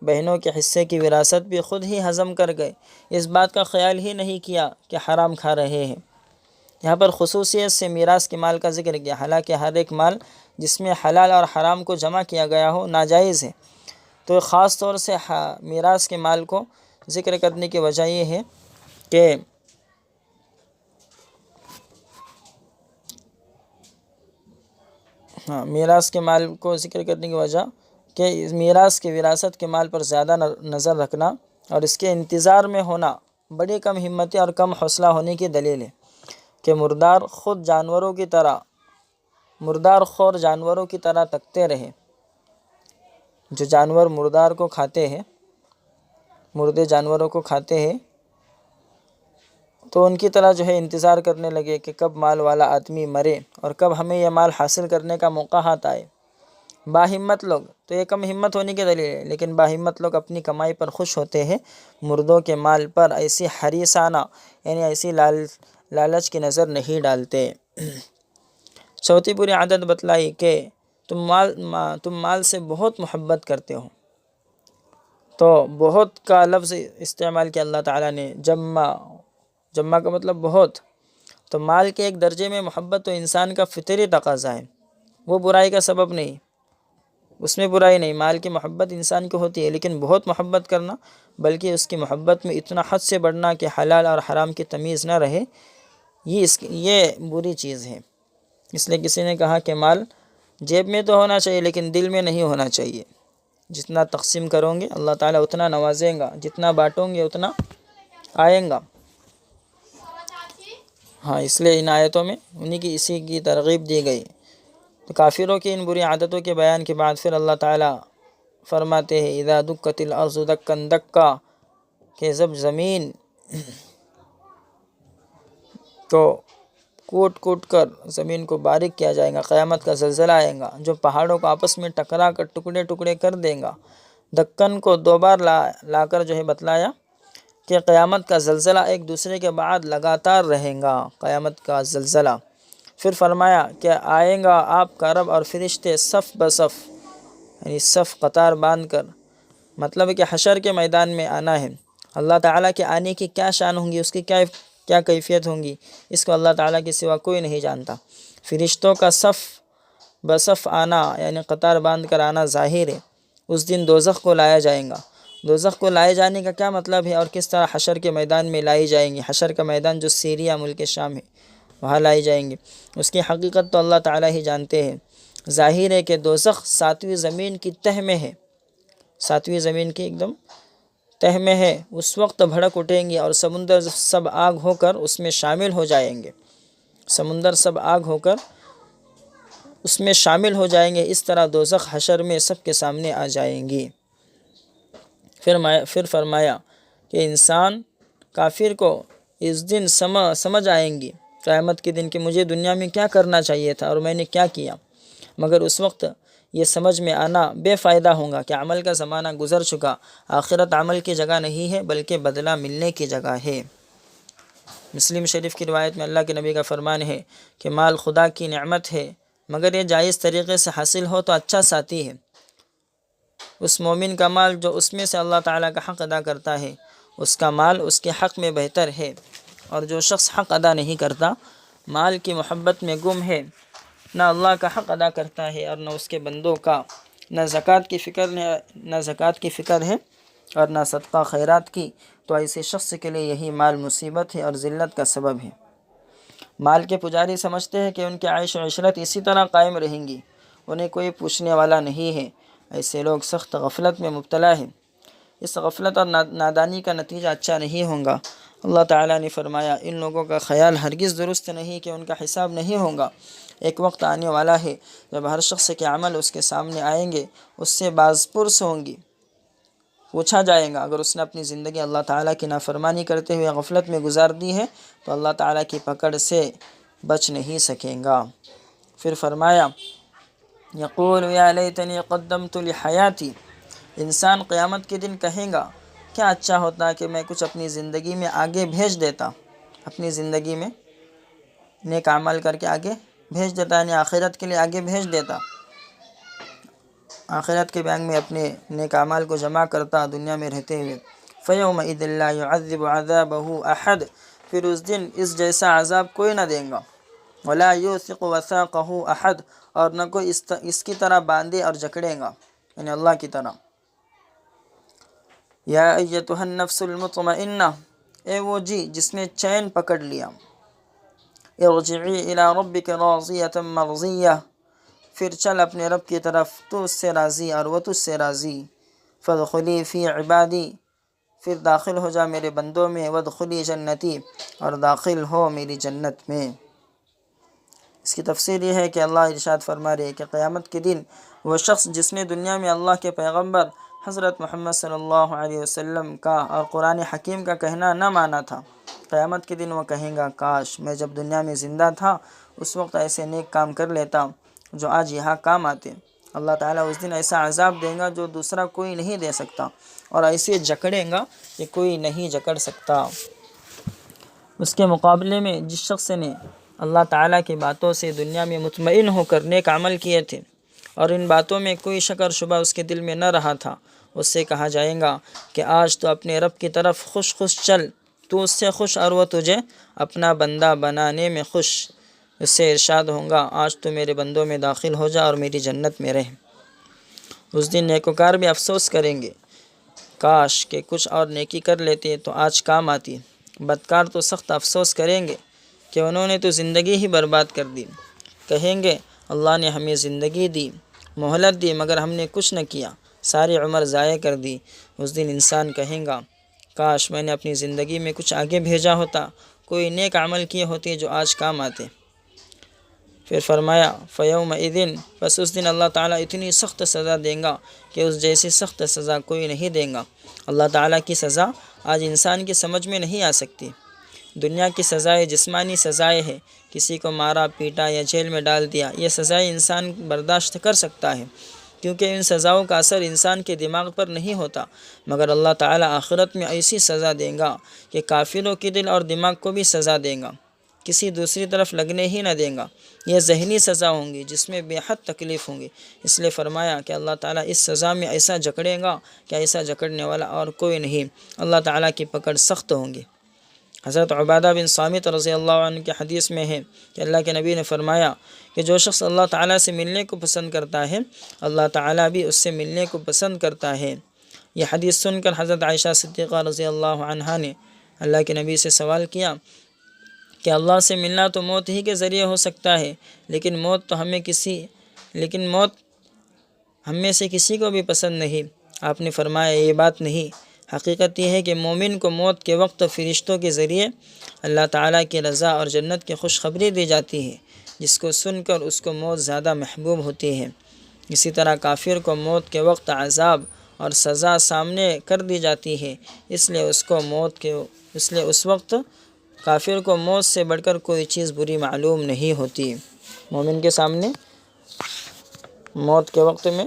بہنوں کے حصے کی وراثت بھی خود ہی ہضم کر گئے، اس بات کا خیال ہی نہیں کیا کہ حرام کھا رہے ہیں۔ یہاں پر خصوصیت سے میراث کے مال کا ذکر کیا، حالانکہ ہر ایک مال جس میں حلال اور حرام کو جمع کیا گیا ہو ناجائز ہے، تو خاص طور سے میراث کے مال کو ذکر کرنے کی وجہ یہ ہے کہ میراث کے مال کو ذکر کرنے کی وجہ کہ میراث کے وراثت کے مال پر زیادہ نظر رکھنا اور اس کے انتظار میں ہونا بڑی کم ہمتی اور کم حوصلہ ہونے کی دلیل ہے کہ مردار خور جانوروں کی طرح تکتے رہے۔ جو جانور مردار کو کھاتے ہیں، مردے جانوروں کو کھاتے ہیں، تو ان کی طرح جو ہے انتظار کرنے لگے کہ کب مال والا آدمی مرے اور کب ہمیں یہ مال حاصل کرنے کا موقع ہاتھ آئے۔ باہمت لوگ، تو یہ کم ہمت ہونے کی دلیل ہے، لیکن باہمت لوگ اپنی کمائی پر خوش ہوتے ہیں، مردوں کے مال پر ایسی حریصانہ یعنی ایسی لالچ کی نظر نہیں ڈالتے۔ چوتھی بری عادت بتلائی کہ تم مال سے بہت محبت کرتے ہو۔ تو بہت کا لفظ استعمال کیا اللہ تعالیٰ نے، جمع کا مطلب بہت۔ تو مال کے ایک درجے میں محبت تو انسان کا فطری تقاضا ہے، وہ برائی کا سبب نہیں، اس میں برائی نہیں، مال کی محبت انسان کو ہوتی ہے، لیکن بہت محبت کرنا بلکہ اس کی محبت میں اتنا حد سے بڑھنا کہ حلال اور حرام کی تمیز نہ رہے، یہ بری چیز ہے۔ اس لیے کسی نے کہا کہ مال جیب میں تو ہونا چاہیے لیکن دل میں نہیں ہونا چاہیے۔ جتنا تقسیم کرو گے اللہ تعالیٰ اتنا نوازیں گا، جتنا بانٹو گے اتنا آئیں گا۔ اس لیے ان آیتوں میں اسی کی ترغیب دی گئی۔ تو کافروں کی ان بری عادتوں کے بیان کے بعد پھر اللہ تعالیٰ فرماتے ہیں اذا دکت الارض دکا دکا، کہ جب زمین تو کوٹ کر زمین کو باریک کیا جائے گا، قیامت کا زلزلہ آئے گا جو پہاڑوں کو آپس میں ٹکرا کر ٹکڑے ٹکڑے کر دے گا۔ دکن کو دو بار لا کر جو ہے بتلایا کہ قیامت کا زلزلہ ایک دوسرے کے بعد لگاتار رہے گا، قیامت کا زلزلہ۔ پھر فرمایا کہ آئیں گا آپ کا رب اور فرشتے صف بصف، یعنی صف قطار باندھ کر، مطلب ہے کہ حشر کے میدان میں آنا ہے۔ اللہ تعالیٰ کے آنے کی کیا شان ہوں گی، اس کی کیا کیفیت ہوں گی، اس کو اللہ تعالیٰ کے سوا کوئی نہیں جانتا۔ فرشتوں کا صف بصف آنا یعنی قطار باندھ کر آنا ظاہر ہے۔ اس دن دوزخ کو لایا جائے گا۔ دوزخ کو لائے جانے کا کیا مطلب ہے اور کس طرح حشر کے میدان میں لائی جائیں گی؟ حشر کا میدان جو سیریا ملک شام ہے وہاں لائی جائیں گی، اس کی حقیقت تو اللہ تعالیٰ ہی جانتے ہیں۔ ظاہر ہے کہ دوزخ ساتویں زمین کی تہ میں ہے، ساتویں زمین کی ایک دم تہ میں ہے۔ اس وقت بھڑک اٹھیں گے اور سمندر سب آگ ہو کر اس میں شامل ہو جائیں گے، سمندر سب آگ ہو کر اس میں شامل ہو جائیں گے۔ اس طرح دوزخ حشر میں سب کے سامنے آ جائیں گی۔ پھر فرمایا کہ انسان کافر کو اس دن سمجھ آئیں گی قیامت کے دن کہ مجھے دنیا میں کیا کرنا چاہیے تھا اور میں نے کیا کیا، مگر اس وقت یہ سمجھ میں آنا بے فائدہ ہوگا کہ عمل کا زمانہ گزر چکا، آخرت عمل کی جگہ نہیں ہے بلکہ بدلہ ملنے کی جگہ ہے۔ مسلم شریف کی روایت میں اللہ کے نبی کا فرمان ہے کہ مال خدا کی نعمت ہے، مگر یہ جائز طریقے سے حاصل ہو تو اچھا ساتھی ہے۔ اس مومن کا مال جو اس میں سے اللہ تعالیٰ کا حق ادا کرتا ہے، اس کا مال اس کے حق میں بہتر ہے، اور جو شخص حق ادا نہیں کرتا، مال کی محبت میں گم ہے، نہ اللہ کا حق ادا کرتا ہے اور نہ اس کے بندوں کا، نہ زکوٰۃ کی فکر ہے اور نہ صدقہ خیرات کی، تو ایسے شخص کے لیے یہی مال مصیبت ہے اور ذلت کا سبب ہے۔ مال کے پجاری سمجھتے ہیں کہ ان کے عیش و عشرت اسی طرح قائم رہیں گی، انہیں کوئی پوچھنے والا نہیں ہے۔ ایسے لوگ سخت غفلت میں مبتلا ہیں۔ اس غفلت اور نادانی کا نتیجہ اچھا نہیں ہوگا۔ اللہ تعالیٰ نے فرمایا ان لوگوں کا خیال ہرگز درست نہیں کہ ان کا حساب نہیں ہوگا۔ ایک وقت آنے والا ہے جب ہر شخص کے عمل اس کے سامنے آئیں گے، اس سے باز پرس ہوں گی، پوچھا جائے گا۔ اگر اس نے اپنی زندگی اللہ تعالیٰ کی نافرمانی کرتے ہوئے غفلت میں گزار دی ہے تو اللہ تعالیٰ کی پکڑ سے بچ نہیں سکے گا۔ پھر فرمایا یقول یا لیتنی قدمت لحیاتی، انسان قیامت کے دن کہے گا کیا اچھا ہوتا کہ میں کچھ اپنی زندگی میں آگے بھیج دیتا، اپنی زندگی میں نیک عمل کر کے آگے بھیج دیتا، یعنی آخرت کے لیے آگے بھیج دیتا، آخرت کے بینک میں اپنے نیک اعمال کو جمع کرتا دنیا میں رہتے ہوئے۔ فَيَوْمَئِذٍ لَا يُعَذِّبُ عَذَابَهُ أَحَدٌ، پھر اس دن اس جیسا عذاب کوئی نہ دے گا۔ ولا یوثق وثاقہ احد، اور نہ کوئی اس کی طرح باندھے اور جکڑے گا، یعنی اللہ کی طرح۔ یا ایتھا النفس المطمئنہ، اے وہ جی جس نے چین پکڑ لیا، ارجعی الی ربک راضیۃ مرضیہ، پھر چل اپنے رب کی طرف تو اس سے راضی اور وہ تجھ سے راضی۔ فادخلی فی عبادی، پھر داخل ہو جا میرے بندوں میں، وادخلی جنتی، اور داخل ہو میری جنت میں۔ اس کی تفسیر یہ ہے کہ اللہ ارشاد فرما رہے ہیں کہ قیامت کے دن وہ شخص جس نے دنیا میں اللہ کے پیغمبر حضرت محمد صلی اللہ علیہ وسلم کا اور قرآن حکیم کا کہنا نہ مانا تھا، قیامت کے دن وہ کہے گا کاش میں جب دنیا میں زندہ تھا اس وقت ایسے نیک کام کر لیتا جو آج یہاں کام آتے۔ اللہ تعالیٰ اس دن ایسا عذاب دے گا جو دوسرا کوئی نہیں دے سکتا، اور ایسے جکڑیں گا کہ کوئی نہیں جکڑ سکتا۔ اس کے مقابلے میں جس شخص نے اللہ تعالیٰ کی باتوں سے دنیا میں مطمئن ہو کر نیک عمل کیے تھے اور ان باتوں میں کوئی شک اور شبہ اس کے دل میں نہ رہا تھا، اس سے کہا جائے گا کہ آج تو اپنے رب کی طرف خوش خوش چل، تو اس سے خوش اور وہ تجھے اپنا بندہ بنانے میں خوش۔ اس سے ارشاد ہوگا آج تو میرے بندوں میں داخل ہو جا اور میری جنت میں رہ۔ اس دن نیکوکار بھی افسوس کریں گے، کاش کہ کچھ اور نیکی کر لیتے تو آج کام آتی۔ بدکار تو سخت افسوس کریں گے کہ انہوں نے تو زندگی ہی برباد کر دی۔ کہیں گے اللہ نے ہمیں زندگی دی، مہلت دی، مگر ہم نے کچھ نہ کیا، ساری عمر ضائع کر دی۔ اس دن انسان کہیں گا کاش میں نے اپنی زندگی میں کچھ آگے بھیجا ہوتا، کوئی نیک عمل کیے ہوتے جو آج کام آتے۔ پھر فرمایا فَيَوْمَئِذٍ، بس اس دن اللہ تعالیٰ اتنی سخت سزا دیں گا کہ اس جیسی سخت سزا کوئی نہیں دے گا۔ اللہ تعالیٰ کی سزا آج انسان کی سمجھ میں نہیں آ سکتی۔ دنیا کی سزائیں جسمانی سزائیں ہیں، کسی کو مارا پیٹا یا جیل میں ڈال دیا، یہ سزائیں انسان برداشت کر سکتا ہے کیونکہ ان سزاؤں کا اثر انسان کے دماغ پر نہیں ہوتا، مگر اللہ تعالیٰ آخرت میں ایسی سزا دیں گا کہ کافروں کے دل اور دماغ کو بھی سزا دیں گا، کسی دوسری طرف لگنے ہی نہ دیں گا۔ یہ ذہنی سزا ہوں گی جس میں بے حد تکلیف ہوں گی، اس لیے فرمایا کہ اللہ تعالیٰ اس سزا میں ایسا جکڑے گا کہ ایسا جکڑنے والا اور کوئی نہیں، اللہ تعالیٰ کی پکڑ سخت ہوں گی۔ حضرت عبادہ بن صامت رضی اللہ عنہ کے حدیث میں ہے کہ اللہ کے نبی نے فرمایا کہ جو شخص اللہ تعالیٰ سے ملنے کو پسند کرتا ہے اللہ تعالیٰ بھی اس سے ملنے کو پسند کرتا ہے۔ یہ حدیث سن کر حضرت عائشہ صدیقہ رضی اللہ عنہا نے اللہ کے نبی سے سوال کیا کہ اللہ سے ملنا تو موت ہی کے ذریعے ہو سکتا ہے، لیکن موت ہم میں سے کسی کو بھی پسند نہیں۔ آپ نے فرمایا یہ بات نہیں، حقیقت یہ ہے کہ مومن کو موت کے وقت فرشتوں کے ذریعے اللہ تعالیٰ کی رضا اور جنت کی خوشخبری دی جاتی ہے، جس کو سن کر اس کو موت زیادہ محبوب ہوتی ہے۔ اسی طرح کافر کو موت کے وقت عذاب اور سزا سامنے کر دی جاتی ہے، اس لیے اس وقت کافر کو موت سے بڑھ کر کوئی چیز بری معلوم نہیں ہوتی۔ مومن کے سامنے موت کے وقت میں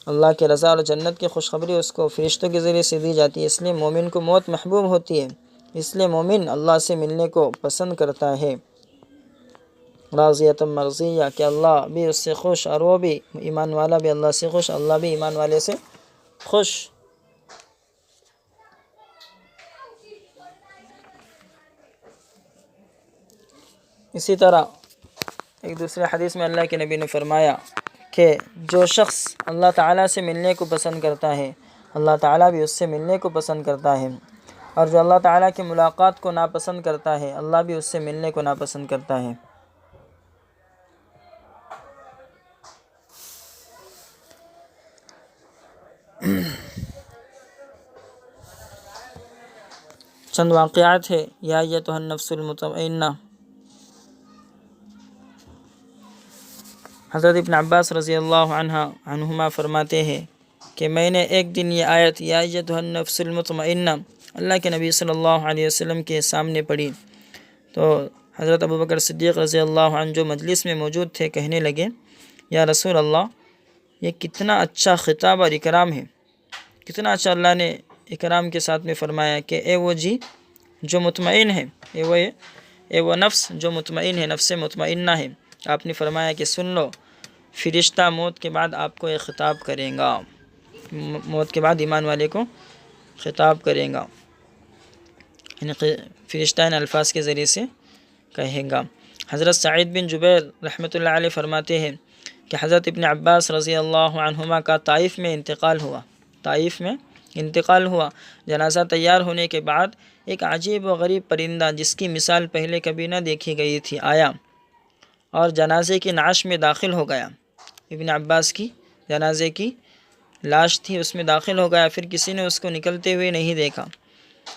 اللہ کی رضا اور جنت کی خوشخبری اس کو فرشتوں کے ذریعے سے دی جاتی ہے، اس لیے مومن کو موت محبوب ہوتی ہے، اس لیے مومن اللہ سے ملنے کو پسند کرتا ہے۔ راضیۃ مرضیہ، کہ اللہ بھی اس سے خوش اور وہ بھی، ایمان والا بھی اللہ سے خوش، اللہ بھی ایمان والے سے خوش۔ اسی طرح ایک دوسرے حدیث میں اللہ کے نبی نے فرمایا کہ جو شخص اللہ تعالیٰ سے ملنے کو پسند کرتا ہے اللہ تعالیٰ بھی اس سے ملنے کو پسند کرتا ہے، اور جو اللہ تعالیٰ کی ملاقات کو ناپسند کرتا ہے اللہ بھی اس سے ملنے کو ناپسند کرتا ہے۔ چند واقعات ہے۔ یا ایتھا النفس المطمئنہ، حضرت ابن عباس رضی اللہ عنہما فرماتے ہیں کہ میں نے ایک دن یہ آیت یا ایتھا النفس المطمئنہ اللہ کے نبی صلی اللہ علیہ وسلم کے سامنے پڑھی تو حضرت ابوبکر صدیق رضی اللہ عنہ جو مجلس میں موجود تھے کہنے لگے یا رسول اللہ، یہ کتنا اچھا خطاب اور اکرام ہے، کتنا اچھا اللہ نے اکرام کے ساتھ میں فرمایا کہ اے وہ جی جو مطمئن ہے، اے وہ نفس جو مطمئن ہے، نفس مطمئنہ ہے۔ آپ نے فرمایا کہ سن لو، فرشتہ موت کے بعد آپ کو ایک خطاب کریں گا، موت کے بعد ایمان والے کو خطاب کریں گا۔ یعنی فرشتہ ان الفاظ کے ذریعے سے کہے گا۔ حضرت سعید بن جبیر رحمۃ اللہ علیہ فرماتے ہیں کہ حضرت ابن عباس رضی اللہ عنہما کا طائف میں انتقال ہوا۔ جنازہ تیار ہونے کے بعد ایک عجیب و غریب پرندہ جس کی مثال پہلے کبھی نہ دیکھی گئی تھی آیا اور جنازے کی نعش میں داخل ہو گیا۔ ابن عباس کی جنازے کی لاش تھی، اس میں داخل ہو گیا، پھر کسی نے اس کو نکلتے ہوئے نہیں دیکھا۔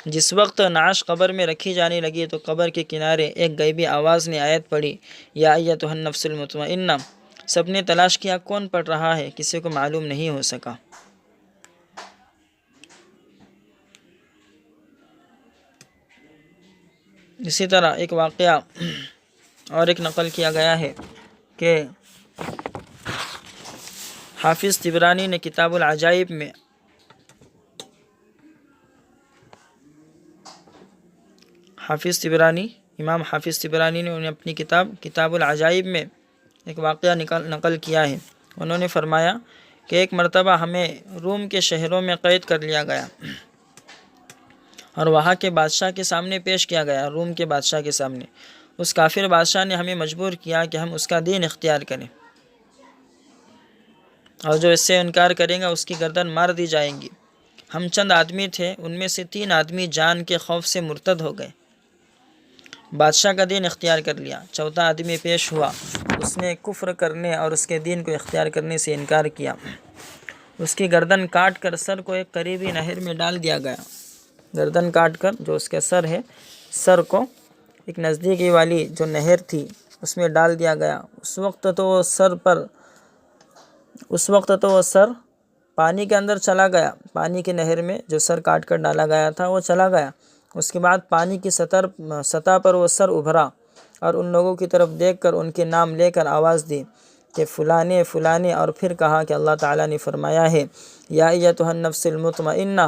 جس وقت نعش قبر میں رکھی جانے لگی تو قبر کے کنارے ایک غیبی آواز نے آیت پڑھی، یا ایتھا النفس المطمئنہ۔ سب نے تلاش کیا کون پڑھ رہا ہے، کسی کو معلوم نہیں ہو سکا۔ اسی طرح ایک واقعہ اور ایک نقل کیا گیا ہے کہ حافظ طبرانی نے کتاب العجائب میں امام حافظ طبرانی نے انہیں اپنی کتاب العجائب میں ایک واقعہ نقل کیا ہے۔ انہوں نے فرمایا کہ ایک مرتبہ ہمیں روم کے شہروں میں قید کر لیا گیا اور وہاں کے بادشاہ کے سامنے پیش کیا گیا۔ روم کے بادشاہ کے سامنے اس کافر بادشاہ نے ہمیں مجبور کیا کہ ہم اس کا دین اختیار کریں، اور جو اس سے انکار کرے گا اس کی گردن مار دی جائیں گی۔ ہم چند آدمی تھے، ان میں سے 3 آدمی جان کے خوف سے مرتد ہو گئے، بادشاہ کا دین اختیار کر لیا۔ چوتھا آدمی پیش ہوا، اس نے کفر کرنے اور اس کے دین کو اختیار کرنے سے انکار کیا۔ اس کی گردن کاٹ کر سر کو ایک قریبی نہر میں ڈال دیا گیا۔ گردن کاٹ کر جو اس کا سر ہے، سر کو ایک نزدیکی والی جو نہر تھی اس میں ڈال دیا گیا۔ اس وقت تو وہ سر پانی کے اندر چلا گیا، پانی کی نہر میں جو سر کاٹ کر ڈالا گیا تھا وہ چلا گیا۔ اس کے بعد پانی کی سطح پر وہ سر ابھرا اور ان لوگوں کی طرف دیکھ کر ان کے نام لے کر آواز دی کہ فلانے فلانے، اور پھر کہا کہ اللہ تعالیٰ نے فرمایا ہے، یا ایتھا النفس المطمئنہ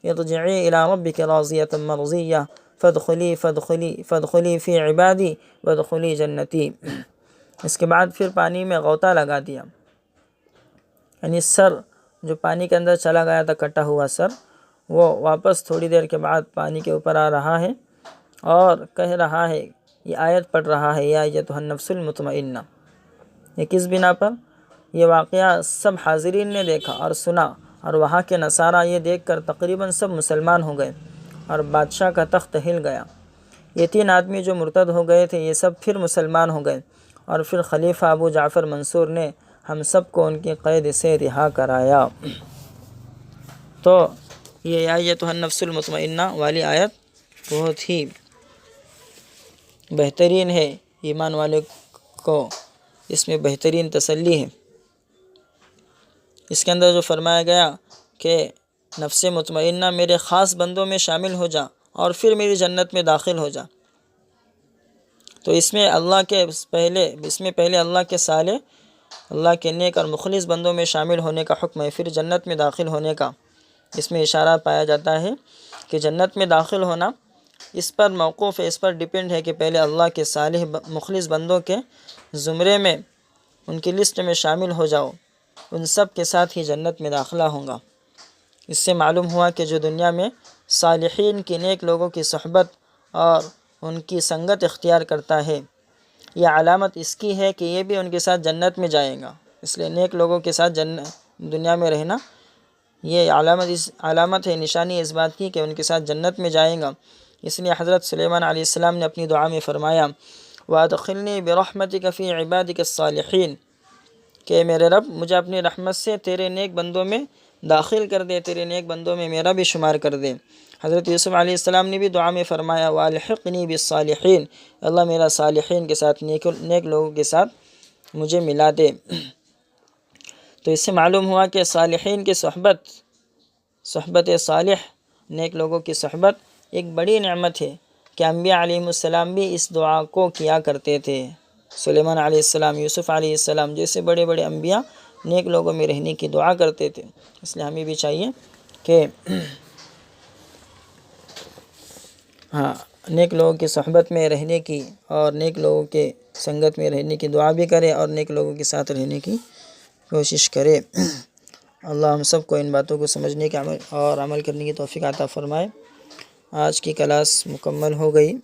ارجعی الی ربک راضیۃ مرضیہ فادخلی فی عبادی وادخلی جنتی۔ اس کے بعد پھر پانی میں غوطہ لگا دیا، یعنی سر جو پانی کے اندر چلا گیا تھا، کٹا ہوا سر، وہ واپس تھوڑی دیر کے بعد پانی کے اوپر آ رہا ہے اور کہہ رہا ہے، یہ آیت پڑھ رہا ہے، یا ایتھا النفس المطمئنہ۔ یہ کس بنا پر؟ یہ واقعہ سب حاضرین نے دیکھا اور سنا، اور وہاں کے نصارہ یہ دیکھ کر تقریباً سب مسلمان ہو گئے اور بادشاہ کا تخت ہل گیا۔ یہ 3 آدمی جو مرتد ہو گئے تھے یہ سب پھر مسلمان ہو گئے، اور پھر خلیفہ ابو جعفر منصور نے ہم سب کو ان کی قید سے رہا کرایا۔ تو یہ یا ایتھا النفس المطمئنہ والی آیت بہت ہی بہترین ہے، ایمان والے کو اس میں بہترین تسلی ہے۔ اس کے اندر جو فرمایا گیا کہ نفس مطمئنہ میرے خاص بندوں میں شامل ہو جا اور پھر میری جنت میں داخل ہو جا، تو اس میں پہلے اللہ کے صالح، اللہ کے نیک اور مخلص بندوں میں شامل ہونے کا حکم ہے، پھر جنت میں داخل ہونے کا اس میں اشارہ پایا جاتا ہے کہ جنت میں داخل ہونا اس پر موقوف ہے، اس پر ڈیپینڈ ہے کہ پہلے اللہ کے صالح مخلص بندوں کے زمرے میں، ان کی لسٹ میں شامل ہو جاؤ، ان سب کے ساتھ ہی جنت میں داخلہ ہوں گا۔ اس سے معلوم ہوا کہ جو دنیا میں صالحین کی، نیک لوگوں کی صحبت اور ان کی سنگت اختیار کرتا ہے، یہ علامت اس کی ہے کہ یہ بھی ان کے ساتھ جنت میں جائے گا۔ اس لیے نیک لوگوں کے ساتھ دنیا میں رہنا یہ علامت ہے، نشانی اس بات کی کہ ان کے ساتھ جنت میں جائیں گا۔ اس لیے حضرت سلیمان علیہ السلام نے اپنی دعا میں فرمایا، وَأَدْخِلْنِي بِرَحْمَتِكَ فِي عِبَادِكَ الصَّالِحِينَ، کہ میرے رب مجھے اپنی رحمت سے تیرے نیک بندوں میں داخل کر دے، تیرے نیک بندوں میں میرا بھی شمار کر دے۔ حضرت یوسف علیہ السلام نے بھی دعا میں فرمایا، وَأَلْحِقْنِي بِالصَّالِحِينَ، اللہ میرا صالحین کے ساتھ، نیک لوگوں کے ساتھ مجھے ملا دے۔ تو اس سے معلوم ہوا کہ صالحین کی صحبت صالح، نیک لوگوں کی صحبت ایک بڑی نعمت ہے کہ انبیاء علیہ السلام بھی اس دعا کو کیا کرتے تھے۔ سلیمان علیہ السلام، یوسف علیہ السلام جیسے بڑے بڑے انبیاء نیک لوگوں میں رہنے کی دعا کرتے تھے۔ اس لیے ہمیں بھی چاہیے کہ نیک لوگوں کی صحبت میں رہنے کی اور نیک لوگوں کے سنگت میں رہنے کی دعا بھی کرے اور نیک لوگوں کے ساتھ رہنے کی کوشش کرے۔ اللہ ہم سب کو ان باتوں کو سمجھنے کے اور عمل کرنے کی توفیق عطا فرمائے۔ آج کی کلاس مکمل ہو گئی۔